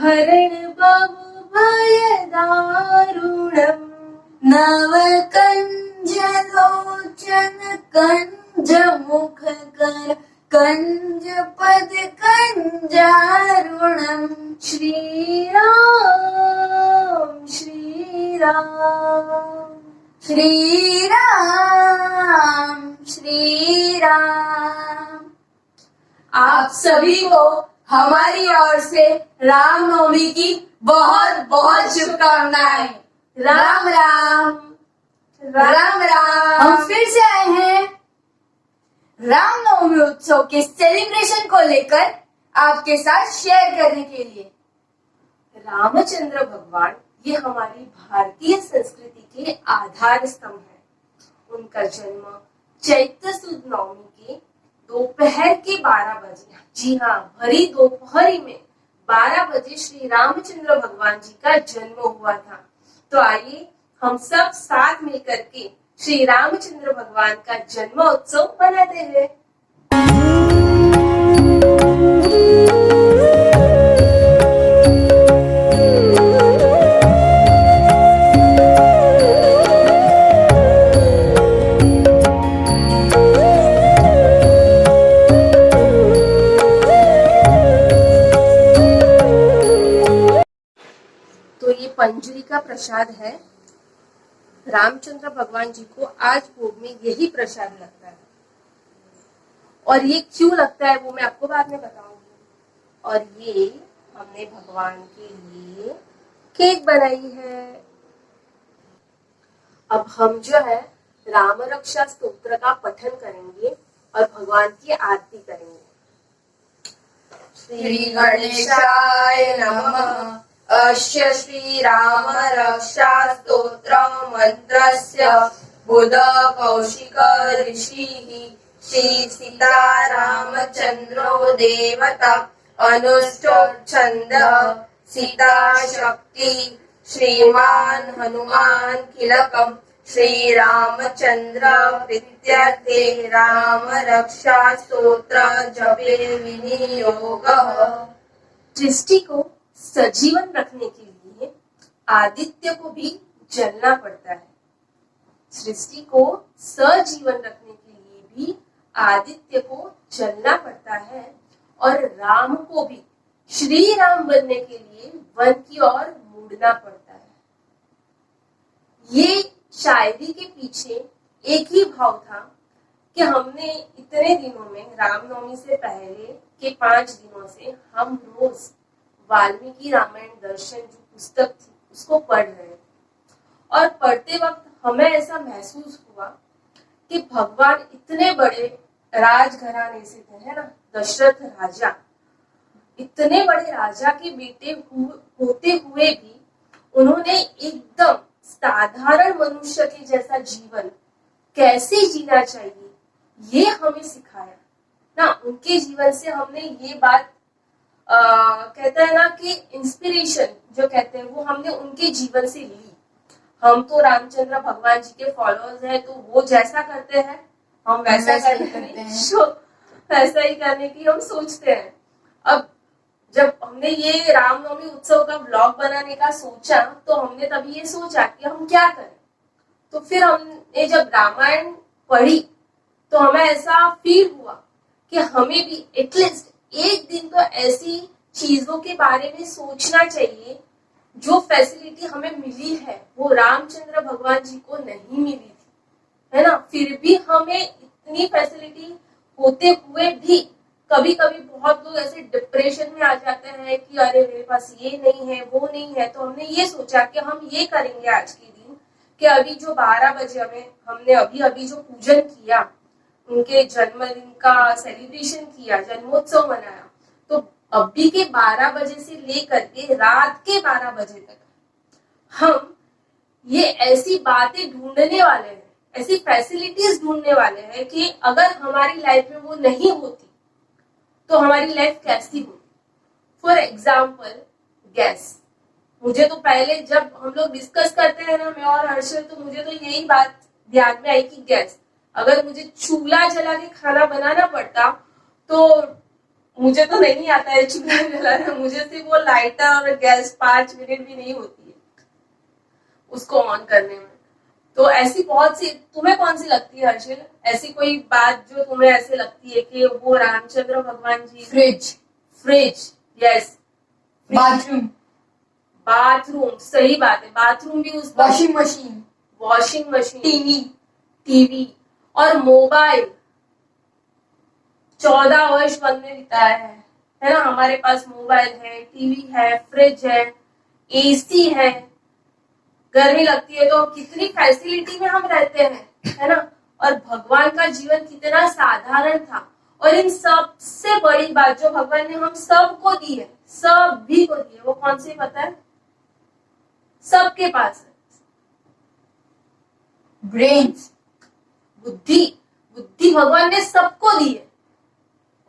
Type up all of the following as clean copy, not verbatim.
हरण बहु भय दारुणम् नवकञ्ज लोचन कञ्ज मुख कर कञ्ज पद कञ्जारुणम् श्रीराम श्रीराम श्रीराम श्रीराम। आप सभी को हमारी ओर से रामनवमी की बहुत बहुत शुभकामनाएं। राम राम राम राम। हम फिर से आए हैं रामनवमी उत्सव के सेलिब्रेशन को लेकर आपके साथ शेयर करने के लिए। रामचंद्र भगवान ये हमारी भारतीय संस्कृति के आधार स्तंभ है। उनका जन्म चैत्र सुद नवमी के दोपहर के 12 बजे, जी हाँ, भरी दोपहरी में 12 बजे श्री रामचंद्र भगवान जी का जन्म हुआ था। तो आइए हम सब साथ मिलकर के श्री रामचंद्र भगवान का जन्म उत्सव मनाते हैं। तो ये पंजरी का प्रसाद है। रामचंद्र भगवान जी को आज भोग में यही प्रसाद लगता है, और ये क्यों लगता है वो मैं आपको बाद में बताऊंगी। और ये हमने भगवान के लिए केक बनाई है। अब हम जो है राम रक्षा स्तोत्र का पठन करेंगे और भगवान की आरती करेंगे। श्री गणेशाय नमः। अस्य श्री राम रक्षा स्तोत्र मंत्रस्य बुध कौशिक ऋषिः श्री सीता रामचंद्रो देवता अनुष्ठोच्छन्द सीता शक्ति श्रीमान हनुमान किलकम श्री रामचंद्र प्रीत्यर्थे राम रक्षा स्तोत्र जपे विनियोगः। सृष्टि को सजीवन रखने के लिए आदित्य को भी जलना पड़ता है। सृष्टि को सजीवन रखने के लिए भी आदित्य को जलना पड़ता है, और राम को भी श्री राम बनने के लिए वन की ओर मुड़ना पड़ता है। ये शायरी के पीछे एक ही भाव था कि हमने इतने दिनों में, रामनवमी से पहले के 5 दिनों से, हम रोज वाल्मीकि रामायण दर्शन जो पुस्तक थी उसको पढ़ रहे थे। और पढ़ते वक्त हमें ऐसा महसूस हुआ कि भगवान इतने बड़े राजघराने से थे, है ना, दशरथ राजा, इतने बड़े राजा के बेटे होते हुए भी उन्होंने एकदम साधारण मनुष्य के जैसा जीवन कैसे जीना चाहिए ये हमें सिखाया ना। उनके जीवन से हमने ये बात कहते हैं ना कि इंस्पिरेशन जो कहते हैं वो हमने उनके जीवन से ली। हम तो रामचंद्र भगवान जी के फॉलोअर्स हैं, तो वो जैसा करते हैं हम वैसा करते हैं, वैसा ही करने की हम सोचते हैं। अब जब हमने ये रामनवमी उत्सव का व्लॉग बनाने का सोचा, तो हमने तभी ये सोचा कि हम क्या करें। तो फिर हमने जब रामायण पढ़ी तो हमें ऐसा फील हुआ कि हमें भी एटलीस्ट एक दिन तो ऐसी चीजों के बारे में सोचना चाहिए जो फैसिलिटी हमें मिली है वो रामचंद्र भगवान जी को नहीं मिली थी, है ना। फिर भी हमें इतनी फैसिलिटी होते हुए भी कभी कभी बहुत लोग ऐसे डिप्रेशन में आ जाते हैं कि अरे मेरे पास ये नहीं है, वो नहीं है। तो हमने ये सोचा कि हम ये करेंगे आज के दिन कि अभी जो 12 बजे हमने अभी जो पूजन किया, उनके जन्मदिन का सेलिब्रेशन किया, जन्मोत्सव मनाया, तो अभी के 12 बजे से लेकर के रात के 12 बजे तक हम ये ऐसी बातें ढूंढने वाले हैं, ऐसी फैसिलिटीज ढूंढने वाले हैं कि अगर हमारी लाइफ में वो नहीं होती तो हमारी लाइफ कैसी होती। For example gas. मुझे तो पहले जब हम लोग डिस्कस करते हैं ना, मैं और हर्षल, तो मुझे तो यही बात ध्यान में आई कि गैस, अगर मुझे चूल्हा जला के खाना बनाना पड़ता तो मुझे तो नहीं आता है चूल्हा जलाना, मुझे सिर्फ वो लाइटर और गैस 5 मिनट भी नहीं होती है उसको ऑन करने में। तो ऐसी बहुत सी, तुम्हें कौन सी लगती है हर्षिल, ऐसी कोई बात जो तुम्हें ऐसे लगती है कि वो रामचंद्र भगवान जी? फ्रिज, फ्रिज, यस। बाथरूम, बाथरूम, सही बात है, बाथरूम भी उसका। Washing machine, washing machine, TV, TV और मोबाइल। 14 वर्ष वन में बिताया है ना। हमारे पास मोबाइल है, टीवी है, फ्रिज है, एसी है। गर्मी लगती है तो कितनी फैसिलिटी में हम रहते हैं, है ना। और भगवान का जीवन कितना साधारण था। और इन सबसे बड़ी बात जो भगवान ने हम सबको दी है, सभी को दी है, वो कौन सी पता है? सबके पास है ब्रेन्स, बुद्धि। बुद्धि भगवान ने सबको दी है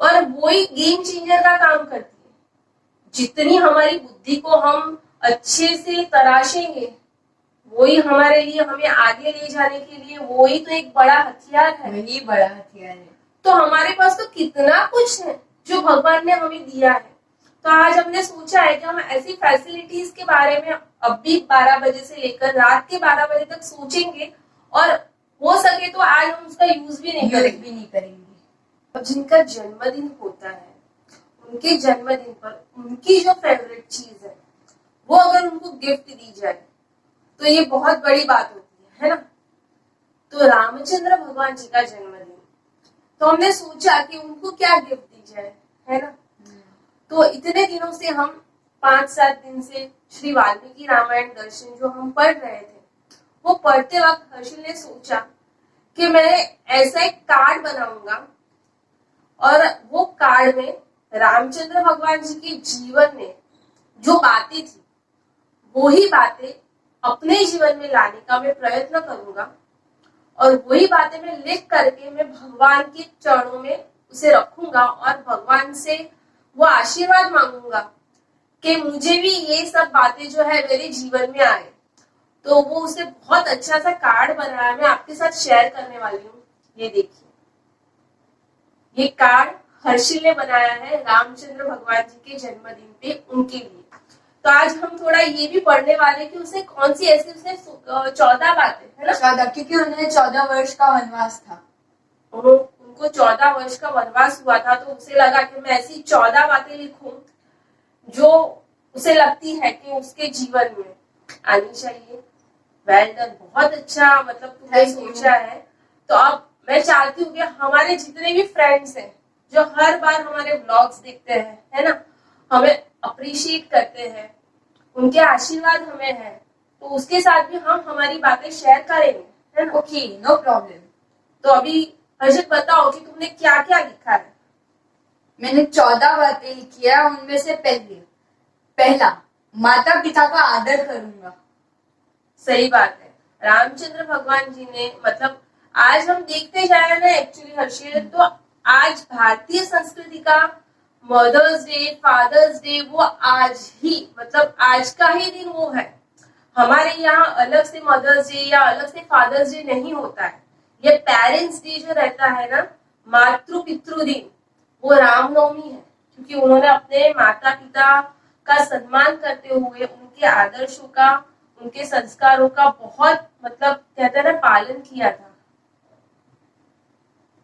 और वही गेम चेंजर का काम करती है। जितनी हमारी बुद्धि को हम अच्छे से तराशेंगे, वही हमारे लिए, हमें आगे ले जाने के लिए वही तो एक बड़ा हथियार है। वही बड़ा हथियार है। तो हमारे पास तो कितना कुछ है जो भगवान ने हमें दिया है। तो आज हमने सोचा है कि हम ऐसी फैसिलिटीज के बारे में अब भी 12 बजे से लेकर रात के 12 बजे तक सोचेंगे और हो सके तो आज हम उसका यूज भी नहीं करेंगे। अब जिनका जन्मदिन होता है, उनके जन्मदिन पर उनकी जो फेवरेट चीज है वो अगर उनको गिफ्ट दी जाए तो ये बहुत बड़ी बात होती है ना। तो रामचंद्र भगवान जी का जन्मदिन, तो हमने सोचा कि उनको क्या गिफ्ट दी जाए, है ना। तो इतने दिनों से हम 5-7 दिन से श्री वाल्मीकि रामायण दर्शन जो हम पढ़ रहे थे, वो पढ़ते वक्त हर्षिल ने सोचा कि मैं ऐसा एक कार्ड बनाऊंगा और वो कार्ड में रामचंद्र भगवान जी के जीवन में जो बातें थी वही बातें अपने जीवन में लाने का मैं प्रयत्न करूंगा और वही बातें मैं लिख करके मैं भगवान के चरणों में उसे रखूंगा और भगवान से वो आशीर्वाद मांगूंगा कि मुझे भी ये सब बातें जो है मेरे जीवन में आए। तो वो उसे बहुत अच्छा सा कार्ड बनाया, मैं आपके साथ शेयर करने वाली हूँ। ये देखिए, ये कार्ड हर्षिल ने बनाया है रामचंद्र भगवान जी के जन्मदिन पे उनके लिए। तो आज हम थोड़ा ये भी पढ़ने वाले कि उसे कौन सी ऐसी, उसने 14 बातें, है ना, 14, क्योंकि उन्हें 14 वर्ष का वनवास था। उनको 14 वर्ष का वनवास हुआ था। तो उसे लगा कि मैं ऐसी 14 बातें लिखूं जो उसे लगती है कि उसके जीवन में आनी चाहिए। वेल डन, बहुत अच्छा, मतलब तुमने सोचा है। तो अब मैं चाहती हूँ कि हमारे जितने भी फ्रेंड्स हैं जो हर बार हमारे ब्लॉग्स देखते हैं, है ना, हमें अप्रिशिएट करते हैं, उनके आशीर्वाद हमें है, तो उसके साथ भी हम हमारी बातें शेयर करेंगे, है ना। Okay, no problem. तो अभी हर्षित बताओ कि तुमने क्या क्या लिखा है। मैंने 14 बातें लिखी है। उनमें से पहला, माता पिता का आदर करूंगा। सही बात है। रामचंद्र भगवान जी ने, मतलब आज हम देखते जाए ना एक्चुअली हर्षित, तो आज भारतीय संस्कृति का मदर्स डे, फादर्स डे, वो आज ही, मतलब आज का ही दिन वो है। हमारे यहाँ अलग से मदर्स डे या अलग से फादर्स डे नहीं होता है। ये पेरेंट्स डे जो रहता है ना, मातृ पितृ दिन, वो रामनवमी है, क्योंकि उन्होंने अपने माता पिता का सम्मान करते हुए उनके आदर्शों का, उनके संस्कारों का बहुत, मतलब कहते हैं ना, पालन किया था।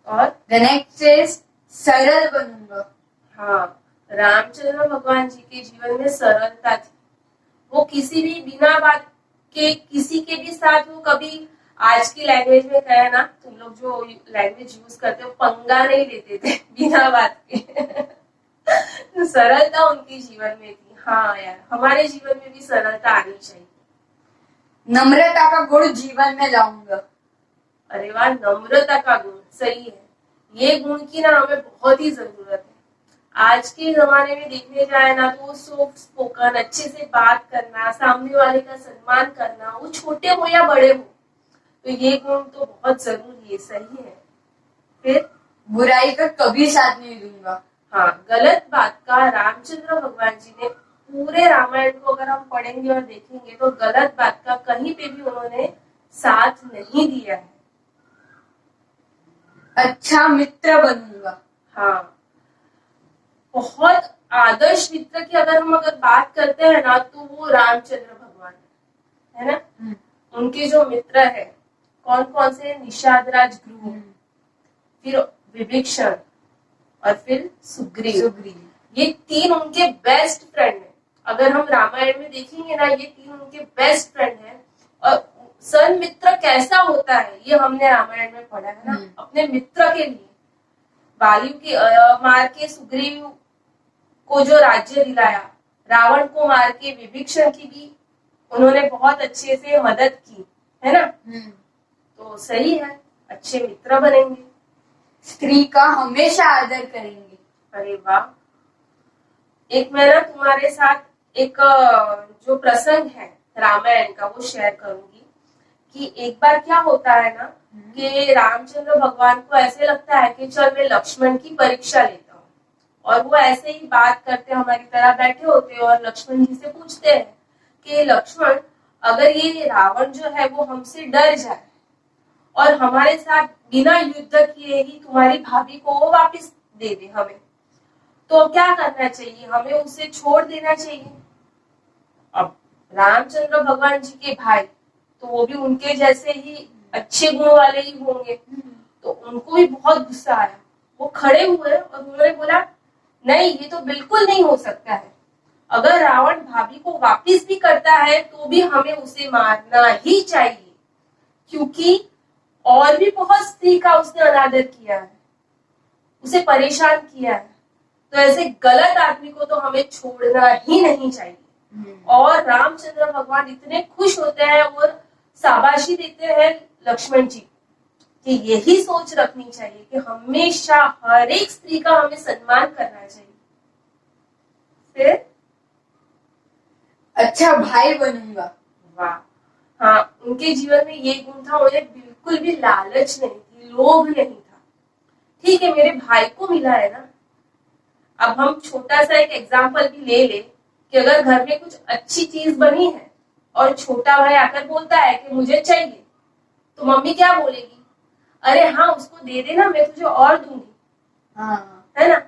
और नेक्स्ट इज सरल बनूंगा। हाँ, रामचंद्र भगवान जी के जीवन में सरलता थी। वो किसी भी बिना बात के किसी के भी साथ, वो कभी, आज की लैंग्वेज में कहे ना, तुम लोग जो लैंग्वेज यूज करते हो, पंगा नहीं लेते थे बिना बात के। तो सरलता उनके जीवन में थी। हाँ यार, हमारे जीवन में भी सरलता आनी चाहिए। नम्रता का गुण जीवन में लाऊंगा। अरे वाह, नम्रता का गुण, सही है। ये गुण की ना हमें बहुत ही जरूरत है। आज के जमाने में देखने जाए ना तो सॉफ्ट स्पोकन, अच्छे से बात करना, सामने वाले का सम्मान करना, वो छोटे हो या बड़े हो, तो ये गुण तो बहुत जरूरी है, सही है। फिर बुराई का कभी साथ नहीं दूंगा। हाँ, गलत बात का रामचंद्र भगवान जी ने पूरे रामायण को अगर हम पढ़ेंगे और देखेंगे तो गलत बात का कहीं पे भी उन्होंने साथ नहीं दिया है। अच्छा मित्र बनूंगा। हाँ, बहुत आदर्श मित्र की अगर बात करते हैं ना, तो वो रामचंद्र भगवान है ना। उनके जो मित्र है कौन कौन से, निषाद राज गुरु, फिर विभीषण और फिर सुग्रीव। ये तीन उनके बेस्ट फ्रेंड हैं। अगर हम रामायण में देखेंगे ना, ये तीन उनके बेस्ट फ्रेंड हैं। और सन मित्र कैसा होता है ये हमने रामायण में पढ़ा है ना, अपने मित्र के लिए। वायु की मार के सुग्रीव को जो राज्य दिलाया, रावण को मार के विभीषण की भी उन्होंने बहुत अच्छे से मदद की है ना। तो सही है, अच्छे मित्र बनेंगे, स्त्री का हमेशा आदर करेंगे। अरे वाह। एक मैं ना तुम्हारे साथ एक जो प्रसंग है रामायण का वो शेयर करूंगी कि एक बार क्या होता है ना कि रामचंद्र भगवान को ऐसे लगता है कि चल मैं लक्ष्मण की परीक्षा लेता हूँ। और वो ऐसे ही बात करते हमारी तरह बैठे होते हैं और लक्ष्मण जी से पूछते हैं कि लक्ष्मण, अगर ये रावण जो है वो हमसे डर जाए और हमारे साथ बिना युद्ध किए ही तुम्हारी भाभी को वो वापस दे दे हमें, तो क्या करना चाहिए, हमें उसे छोड़ देना चाहिए। अब रामचंद्र भगवान जी के भाई तो वो भी उनके जैसे ही अच्छे गुण वाले ही होंगे, तो उनको भी बहुत गुस्सा आया। वो खड़े हुए और उन्होंने बोला, नहीं ये तो बिल्कुल नहीं हो सकता है। अगर रावण भाभी को वापस भी करता है तो भी हमें उसे मारना ही चाहिए, क्योंकि और भी बहुत स्त्री का उसने अनादर किया है, उसे परेशान किया है। तो ऐसे गलत आदमी को तो हमें छोड़ना ही नहीं चाहिए। और रामचंद्र भगवान इतने खुश होते हैं और शाबाशी देते हैं लक्ष्मण जी कि यही सोच रखनी चाहिए कि हमेशा हर एक स्त्री का हमें सम्मान करना चाहिए। फिर अच्छा भाई बनूंगा। वाह। हाँ, उनके जीवन में ये गुण था, उन्हें बिल्कुल भी लालच नहीं थी, लोभ नहीं था। ठीक है, मेरे भाई को मिला है ना। अब हम छोटा सा एक एग्जाम्पल भी ले ले कि अगर घर में कुछ अच्छी चीज बनी है और छोटा भाई आकर बोलता है कि मुझे चाहिए, तो मम्मी क्या बोलेगी, अरे हाँ उसको दे देना, मैं तुझे और दूंगी। हाँ। है ना।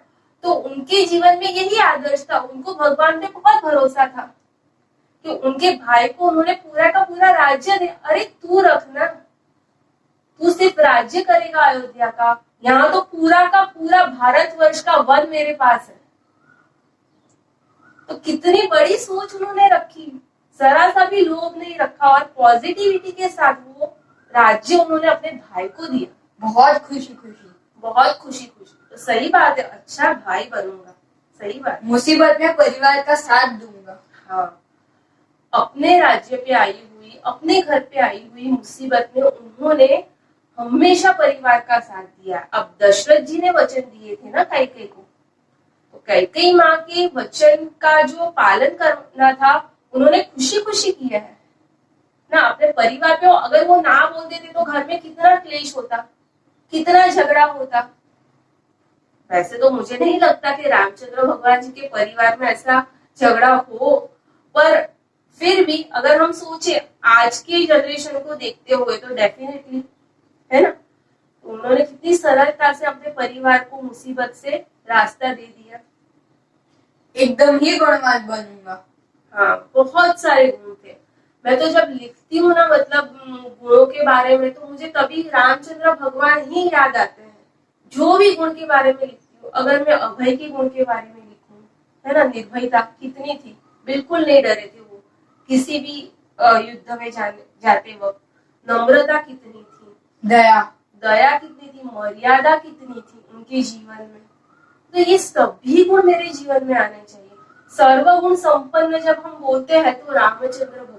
तो उनके जीवन में यही आदर्श था, उनको भगवान पे बहुत भरोसा था कि उनके भाई को उन्होंने पूरा का पूरा राज्य दे। अरे तू रखना, तू सिर्फ राज्य करेगा अयोध्या का, यहाँ तो पूरा का पूरा भारतवर्ष का वन मेरे पास है। तो कितनी बड़ी सोच उन्होंने रखी, जरा सा भी लोभ नहीं रखा और पॉजिटिविटी के साथ वो राज्य उन्होंने अपने भाई को दिया। बहुत खुशी खुशी, बहुत खुशी खुशी। तो सही बात है, अच्छा भाई बनूंगा, सही बात। मुसीबत में परिवार का साथ दूंगा। हाँ, अपने राज्य पे आई हुई, अपने घर पे आई हुई मुसीबत में उन्होंने हमेशा परिवार का साथ दिया। अब दशरथ जी ने वचन दिए थे ना कैकेयी को, तो कैकेयी माँ के वचन का जो पालन करना था उन्होंने खुशी खुशी किया है ना। अपने परिवार पे अगर वो ना बोल देते तो घर में कितना क्लेश होता, कितना झगड़ा होता। वैसे तो मुझे नहीं लगता कि रामचंद्र भगवान जी के परिवार में ऐसा झगड़ा हो, पर फिर भी अगर हम सोचे आज के जनरेशन को देखते हुए तो डेफिनेटली, है ना, उन्होंने कितनी सरलता से अपने परिवार को मुसीबत से रास्ता दे दिया। एकदम ही गुणवान बनूंगा। हाँ, बहुत सारे गुण थे। मैं तो जब लिखती हूँ ना, मतलब गुणों के बारे में, तो मुझे तभी रामचंद्र भगवान ही याद आते हैं, जो भी गुण के बारे में लिखती हूँ। अगर मैं अभय के गुण के बारे में लिखूं, है ना, निर्भयता कितनी थी, बिल्कुल नहीं डरे थे वो किसी भी युद्ध में जाते वक्त। नम्रता कितनी थी, दया कितनी थी, मर्यादा कितनी थी उनके जीवन में। तो ये सभी गुण मेरे जीवन में आने चाहिए। सर्वगुण संपन्न जब हम बोलते हैं तो रामचंद्र भगवान।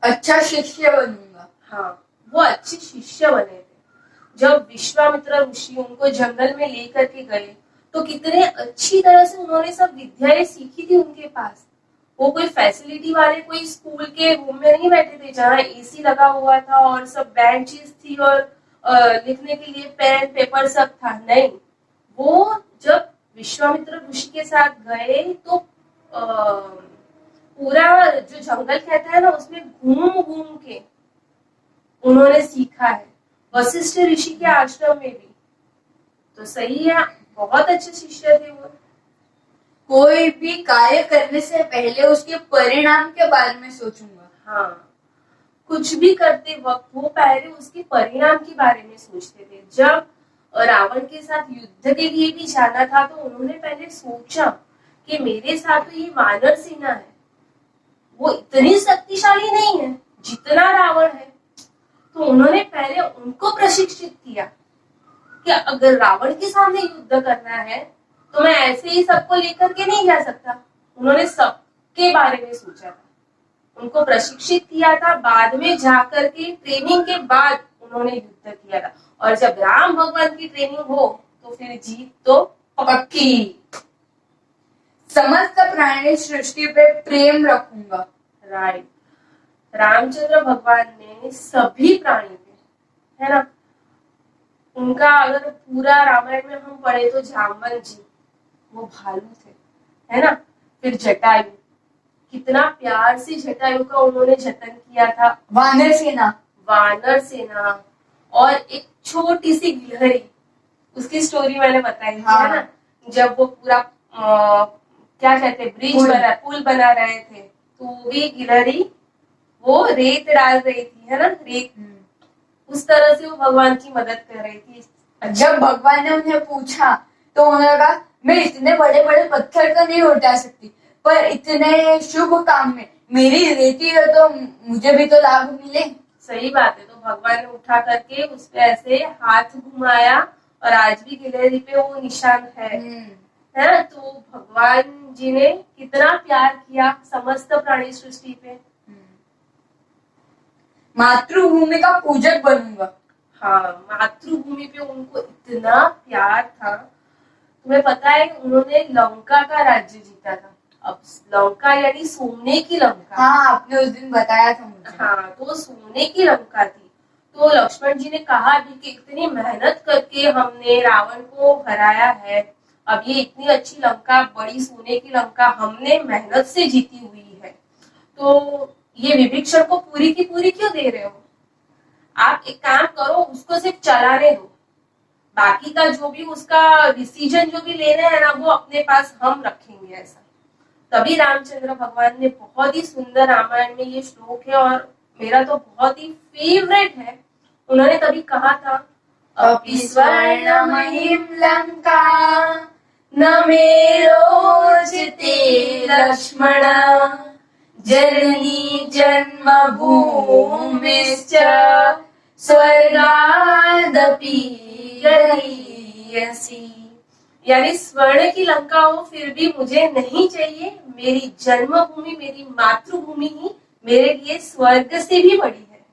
अच्छा शिष्य बनूंगा। हाँ, वो अच्छे शिष्य बने थे। जब विश्वामित्र ऋषि उनको जंगल में लेकर के गए तो कितने अच्छी तरह से उन्होंने सब विद्याएं सीखी थी उनके पास। वो कोई फैसिलिटी वाले कोई स्कूल के रूम में नहीं बैठे थे जहाँ एसी लगा हुआ था और सब बेंचेस थी और लिखने के लिए पेन पेपर सब था। नहीं, वो जब विश्वामित्र ऋषि के साथ गए तो पूरा जो जंगल कहता है ना, उसमें घूम घूम के उन्होंने सीखा है, वशिष्ठ ऋषि के आश्रम में भी। तो सही है, बहुत अच्छे शिष्य थे वो। कोई भी कार्य करने से पहले उसके परिणाम के बारे में सोचूंगा। हाँ, कुछ भी करते वक्त वो पहले उसके परिणाम के बारे में सोचते थे। जब रावण के साथ युद्ध के लिए भी जाना था तो उन्होंने पहले सोचा कि मेरे साथ तो ये वानर सेना है, वो इतनी शक्तिशाली नहीं है जितना रावण है। तो उन्होंने पहले उनको प्रशिक्षित किया कि अगर रावण के सामने युद्ध करना है तो मैं ऐसे ही सबको लेकर के नहीं जा सकता। उन्होंने सबके बारे में सोचा था, उनको प्रशिक्षित किया था। बाद में जाकर के ट्रेनिंग के बाद उन्होंने युद्ध किया था। और जब राम भगवान की ट्रेनिंग हो तो फिर जीत तो पक्की। समस्त प्राणी सृष्टि पे प्रेम रखूंगा। राइट, रामचंद्र भगवान ने सभी प्राणी पे, है ना, उनका अगर पूरा रामायण में हम पढ़े तो जामवंत जी वो भालू थे, है ना। फिर जटायु, कितना प्यार से जटायु का उन्होंने जतन किया था। वानर सेना, वानर सेना, और एक छोटी सी गिलहरी, उसकी स्टोरी मैंने बताई थी, है ना। जब वो पूरा क्या कहते हैं पुल बना रहे थे तो वो भी गिलहरी वो रेत डाल रही थी, है ना, रेत। उस तरह से वो भगवान की मदद कर रही थी। जब भगवान ने उन्हें पूछा तो उन्होंने कहा मैं इतने बड़े बड़े पत्थर तो नहीं उठा सकती, पर इतने शुभ काम में मेरी रेती है तो मुझे भी तो लाभ मिले। सही बात है। तो भगवान ने उठा करके उस पे ऐसे हाथ घुमाया और आज भी गिलहरी पे वो निशान है ना। तो भगवान जी ने कितना प्यार किया समस्त प्राणी सृष्टि पे। मातृभूमि का पूजक बनूंगा। हाँ, मातृभूमि पे उनको इतना प्यार था। तुम्हें पता है उन्होंने लंका का राज्य जीता था। अब लंका यानी सोने की लंका। हाँ, आपने उस दिन बताया था मुझे। हाँ, तो सोने की लंका थी। तो लक्ष्मण जी ने कहा भी कि इतनी मेहनत करके हमने रावण को हराया है, अब ये इतनी अच्छी लंका, बड़ी सोने की लंका हमने मेहनत से जीती हुई है, तो ये विभीषण को पूरी की पूरी क्यों दे रहे हो? आप एक काम करो, उसको सिर्फ चलाने दो, बाकी का जो भी उसका डिसीजन जो भी लेना है ना वो अपने पास हम रखेंगे। ऐसा तभी रामचंद्र भगवान ने, बहुत ही सुंदर रामायण में ये श्लोक है और मेरा तो बहुत ही फेवरेट है। उन्होंने तभी कहा था, अपि स्वर्णमयीं लंका न मे रोचते लक्ष्मण जननी जन्मभूमिश्च स्वर्गादपि गरीयसी। यानी स्वर्ण की लंका हो फिर भी मुझे नहीं चाहिए। मेरी जन्मभूमि, मेरी मातृभूमि ही मेरे लिए स्वर्ग से भी बड़ी है।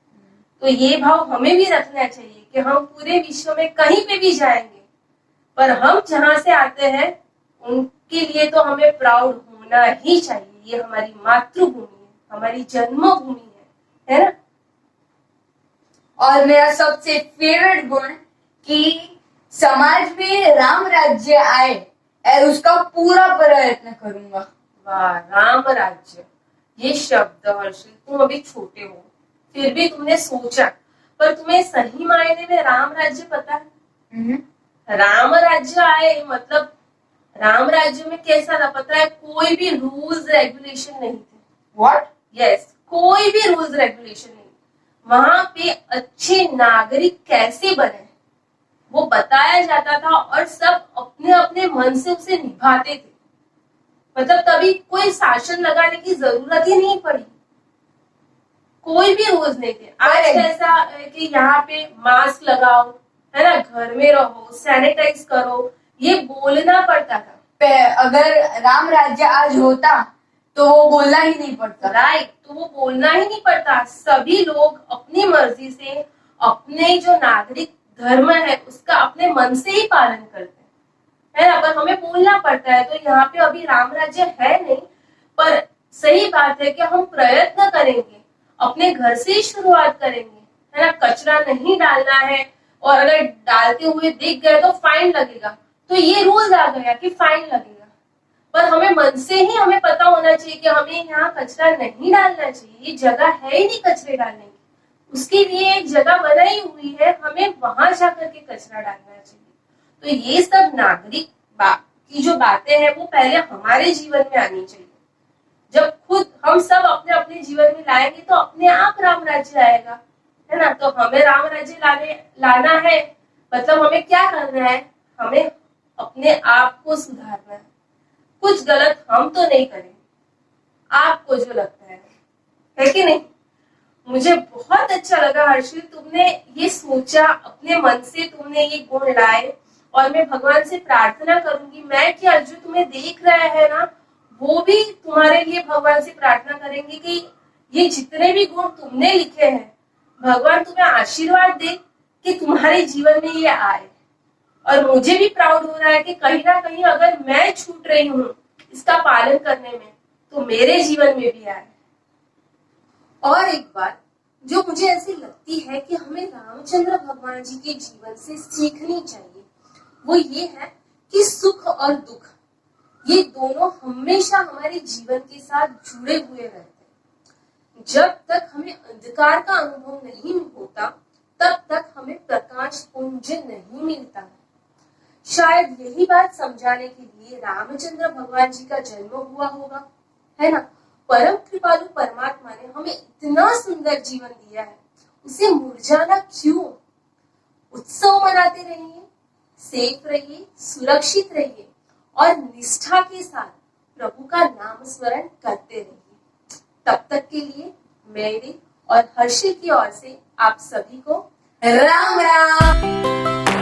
तो ये भाव हमें भी रखना चाहिए कि हम पूरे विश्व में कहीं पे भी जाएंगे, पर हम जहाँ से आते हैं उनके लिए तो हमें प्राउड होना ही चाहिए। ये हमारी मातृभूमि है, हमारी जन्मभूमि है ना। और मेरा सबसे फेवरेट गुण कि समाज में राम राज्य आए उसका पूरा प्रयत्न करूंगा। वाह, राम राज्य, ये शब्द हर्षित, तुम अभी छोटे हो फिर भी तुमने सोचा, पर तुम्हें सही मायने में राम राज्य पता है? राम राज्य आए मतलब राम राज्य में कैसा था पता है? कोई भी रूल्स रेगुलेशन नहीं थे। व्हाट? यस, कोई भी रूल्स रेगुलेशन नहीं। वहां पे अच्छे नागरिक कैसे बने वो बताया जाता था और सब अपने अपने मन से उसे निभाते थे। मतलब तभी कोई शासन लगाने की जरूरत ही नहीं पड़ी, कोई भी रूल्स नहीं थे। आज ऐसा है कि यहाँ पे मास्क लगाओ, है ना, घर में रहो, सैनिटाइज करो, ये बोलना पड़ता था। अगर राम राज्य आज होता तो वो बोलना ही नहीं पड़ता। राइट, तो वो बोलना ही नहीं पड़ता। सभी लोग अपनी मर्जी से अपने जो नागरिक धर्म है उसका अपने मन से ही पालन करते हैं, है ना। पर हमें बोलना पड़ता है। तो यहाँ पे अभी राम राज्य है नहीं, पर सही बात है कि हम प्रयत्न करेंगे, अपने घर से ही शुरुआत करेंगे, है ना। कचरा नहीं डालना है और अगर डालते हुए दिख गए तो फाइन लगेगा। तो ये रूल्स आ गया कि फाइन लगेगा, पर हमें मन से ही हमें पता होना चाहिए कि हमें यहाँ कचरा नहीं डालना चाहिए, ये जगह है ही नहीं कचरे डालने की। उसके लिए एक जगह बनाई हुई है, हमें वहां जाकर के कचरा डालना चाहिए। तो ये सब नागरिक की जो बातें हैं वो पहले हमारे जीवन में आनी चाहिए। जब खुद हम सब अपने अपने जीवन में लाएंगे तो अपने आप राम राज्य आएगा, है ना। तो हमें राम राज्य लाना है, मतलब हमें क्या करना है, हमें अपने आप को सुधारना है। कुछ गलत हम तो नहीं करेंगे, आपको जो लगता है कि नहीं। मुझे बहुत अच्छा लगा हर्षिल, तुमने ये सोचा, अपने मन से तुमने ये गुण लाए, और मैं भगवान से प्रार्थना करूंगी, मैं क्या, जो तुम्हें देख रहा है ना वो भी तुम्हारे लिए भगवान से प्रार्थना करेंगे कि ये जितने भी गुण तुमने लिखे हैं भगवान तुम्हें आशीर्वाद दे कि तुम्हारे जीवन में ये आए। और मुझे भी प्राउड हो रहा है कि कहीं ना कहीं अगर मैं छूट रही हूँ इसका पालन करने में तो मेरे जीवन में भी आए। और एक बात जो मुझे ऐसी लगती है कि हमें रामचंद्र भगवान जी के जीवन से सीखनी चाहिए वो ये है कि सुख और दुख ये दोनों हमेशा हमारे जीवन के साथ जुड़े हुए रहते हैं। जब तक हमें अंधकार का अनुभव नहीं होता तब तक हमें प्रकाश पुंज नहीं मिलता है। शायद यही बात समझाने के लिए रामचंद्र भगवान जी का जन्म हुआ होगा, है ना। परम कृपालु परमात्मा ने हमें इतना सुंदर जीवन दिया है, उसे मुरझाना क्यों। उत्सव मनाते रहिए, सेफ रहिए, सुरक्षित रहिए और निष्ठा के साथ प्रभु का नाम स्मरण करते रहिए। तब तक के लिए मेरे और हर्षिल की ओर से आप सभी को राम राम।